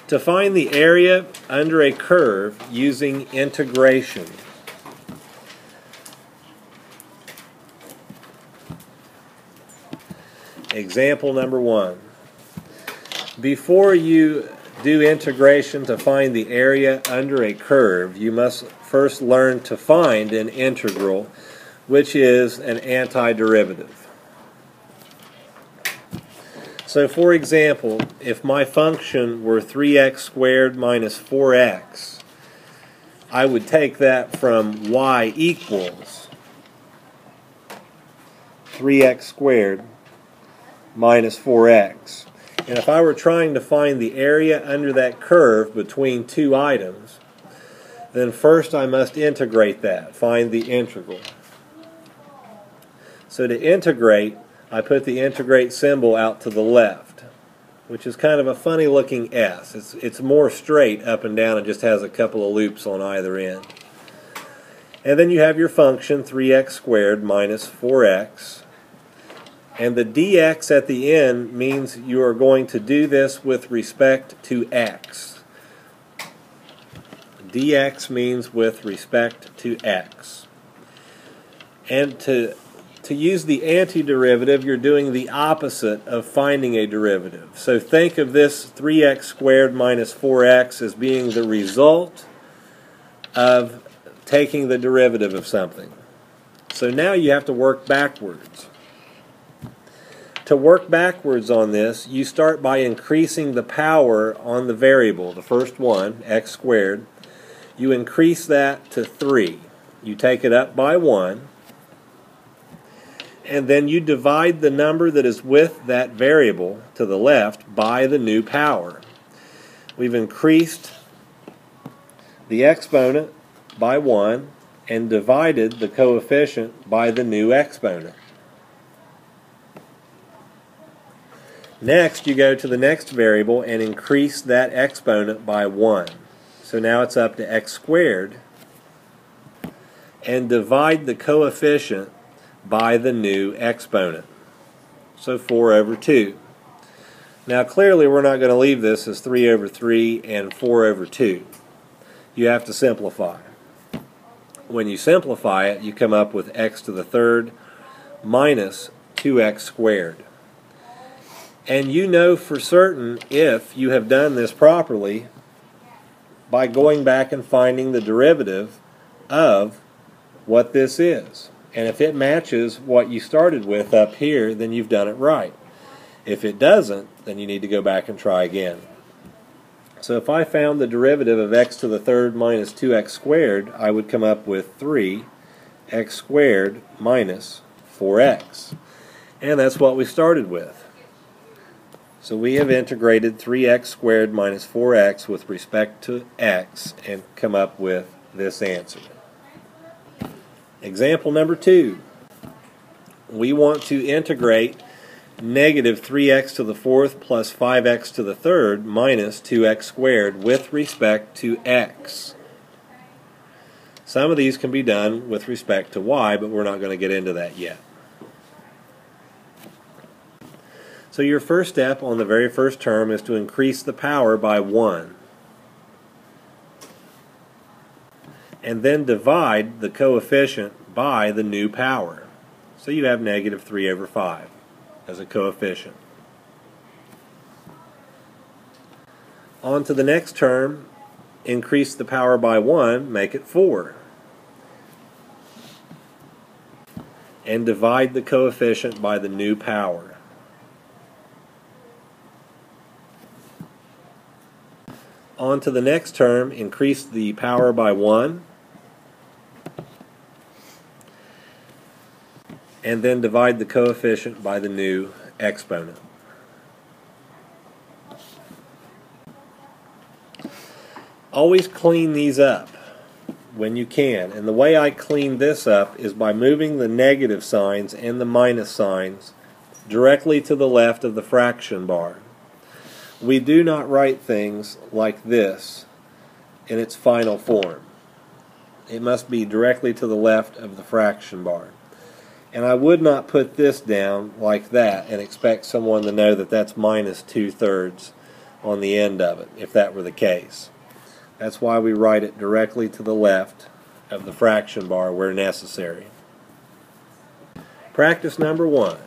To find the area under a curve using integration. Example number 1. Before you do integration to find the area under a curve, you must first learn to find an integral, which is an antiderivative. So for example, if my function were 3x squared minus 4x, I would take that from y equals 3x squared minus 4x. And if I were trying to find the area under that curve between two items, then first I must integrate that, find the integral. So to integrate, I put the integrate symbol out to the left, which is kind of a funny looking S. It's more straight up and down and just has a couple of loops on either end. And then you have your function 3x squared minus 4x. And the dx at the end means you are going to do this with respect to x. Dx means with respect to x. And to use the antiderivative, you're doing the opposite of finding a derivative. So think of this 3x squared minus 4x as being the result of taking the derivative of something. So now you have to work backwards. To work backwards on this, you start by increasing the power on the variable, the first one, x squared. You increase that to 3. You take it up by 1. And then you divide the number that is with that variable to the left by the new power. We've increased the exponent by 1 and divided the coefficient by the new exponent. Next, you go to the next variable and increase that exponent by 1. So now it's up to x squared, and divide the coefficient by the new exponent. So 4 over 2. Now clearly we're not going to leave this as 3 over 3 and 4 over 2. You have to simplify. When you simplify it, you come up with x to the third minus 2x squared. And you know for certain, if you have done this properly, by going back and finding the derivative of what this is. And if it matches what you started with up here, then you've done it right. If it doesn't, then you need to go back and try again. So if I found the derivative of x to the third minus 2x squared, I would come up with 3x squared minus 4x. And that's what we started with. So we have integrated 3x squared minus 4x with respect to x and come up with this answer. Example number 2. We want to integrate negative 3x to the fourth plus 5x to the third minus 2x squared with respect to x. Some of these can be done with respect to y, but we're not going to get into that yet. So your first step on the very first term is to increase the power by 1. And then divide the coefficient by the new power. So you have negative 3 over 5 as a coefficient. On to the next term, increase the power by 1, make it 4. And divide the coefficient by the new power. On to the next term, increase the power by 1, and then divide the coefficient by the new exponent. Always clean these up when you can, and the way I clean this up is by moving the negative signs and the minus signs directly to the left of the fraction bar. We do not write things like this in its final form. It must be directly to the left of the fraction bar. And I would not put this down like that and expect someone to know that that's minus 2/3. on the end of it, if that were the case. That's why we write it directly to the left of the fraction bar where necessary. Practice number 1.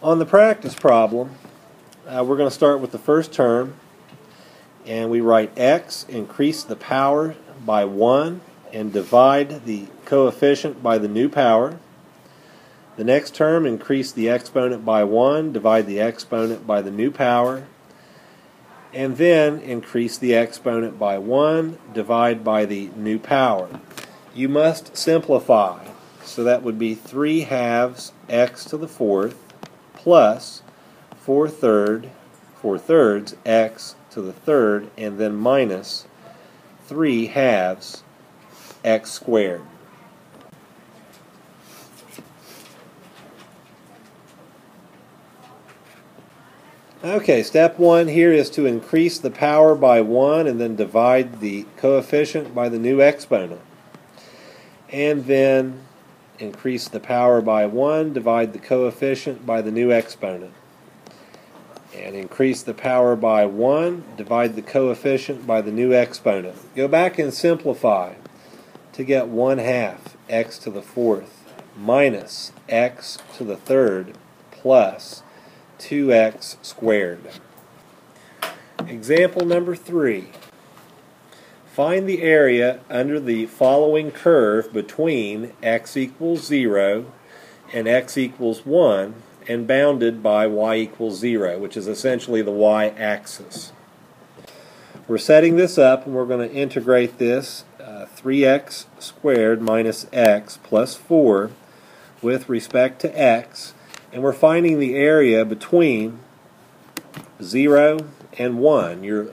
On the practice problem, we're going to start with the first term, and we write x, increase the power by 1, and divide the coefficient by the new power. The next term, increase the exponent by 1, divide the exponent by the new power, and then increase the exponent by 1, divide by the new power. You must simplify, so that would be 3/2 x to the 4th plus 4/3 x to the 3rd, and then minus 3/2 x squared. Okay, step 1 here is to increase the power by 1 and then divide the coefficient by the new exponent. And then increase the power by 1, divide the coefficient by the new exponent. And increase the power by 1, divide the coefficient by the new exponent. Go back and simplify to get 1/2 x to the 4th minus x to the 3rd plus 2x squared. Example number 3. Find the area under the following curve between x equals 0 and x equals 1 and bounded by y equals 0, which is essentially the y-axis. We're setting this up, and we're going to integrate this 3x squared minus x plus 4 with respect to x, and we're finding the area between 0 and 1. Your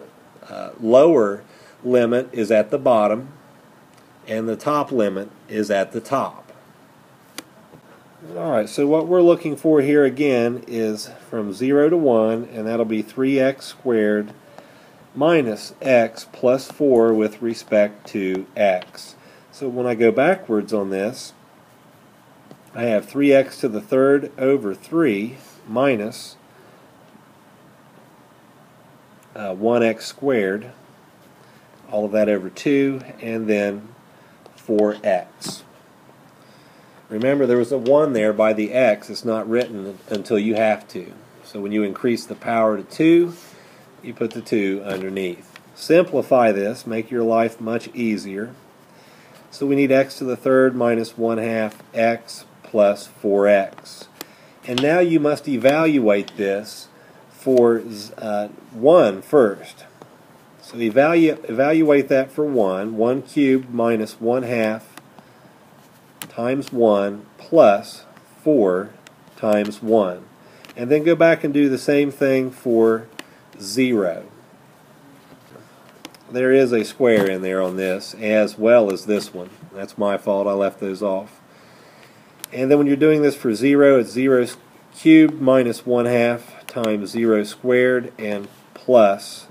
lower limit is at the bottom, and the top limit is at the top. Alright, so what we're looking for here again is from 0 to 1, and that'll be 3x squared minus x plus 4 with respect to x. So when I go backwards on this, I have 3x to the 3rd over 3 minus 1x squared, all of that over 2, and then 4x. Remember, there was a 1 there by the x. It's not written until you have to. So when you increase the power to 2, you put the 2 underneath. Simplify this, make your life much easier. So we need x to the 3rd minus 1/2 x plus 4x. And now you must evaluate this for 1 first. So evaluate that for 1. 1 cubed minus 1/2 times 1 plus 4 times 1. And then go back and do the same thing for 0. There is a square in there on this, as well as this one. That's my fault, I left those off. And then when you're doing this for 0, it's 0 cubed minus 1/2 times 0 squared and plus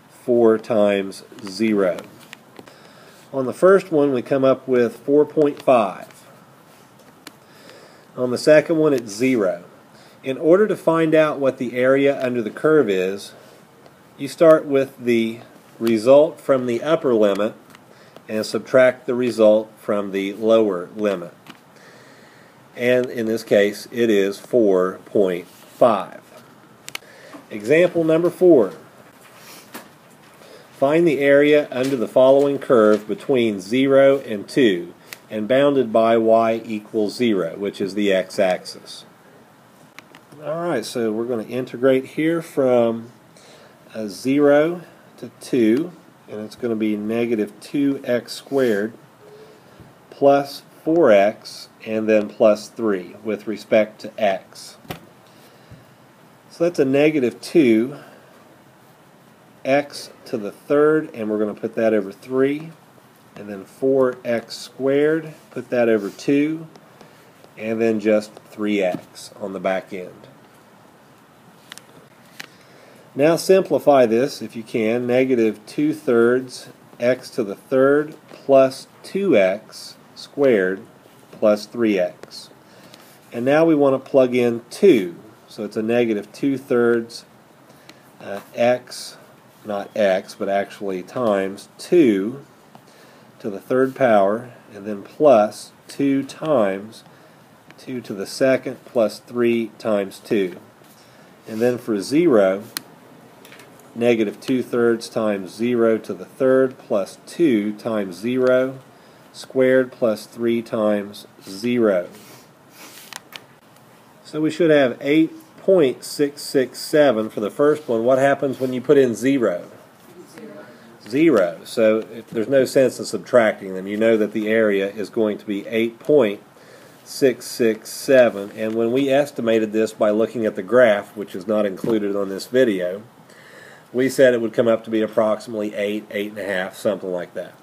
4 times 0. On the first one, we come up with 4.5. On the second one, it's 0. In order to find out what the area under the curve is, you start with the result from the upper limit and subtract the result from the lower limit. And in this case, it is 4.5. Example number 4. Find the area under the following curve between 0 and 2 and bounded by y equals 0, which is the x-axis. Alright, so we're going to integrate here from 0 to 2, and it's going to be negative 2x squared plus 4x and then plus 3 with respect to x. So that's a negative 2 x to the 3rd, and we're going to put that over 3, and then 4x squared, put that over 2, and then just 3x on the back end. Now simplify this if you can. Negative 2/3 x to the 3rd plus 2x squared plus 3x. And now we want to plug in 2. So it's a negative 2/3 x, not x, but actually times 2 to the third power, and then plus 2 times 2 to the second plus 3 times 2. And then for 0, negative 2/3 times 0 to the third plus 2 times 0 squared plus 3 times 0. So we should have 8.667 for the first one. What happens when you put in 0? 0. So if there's no sense in subtracting them. You know that the area is going to be 8.667. And when we estimated this by looking at the graph, which is not included on this video, we said it would come up to be approximately 8, 8.5, something like that.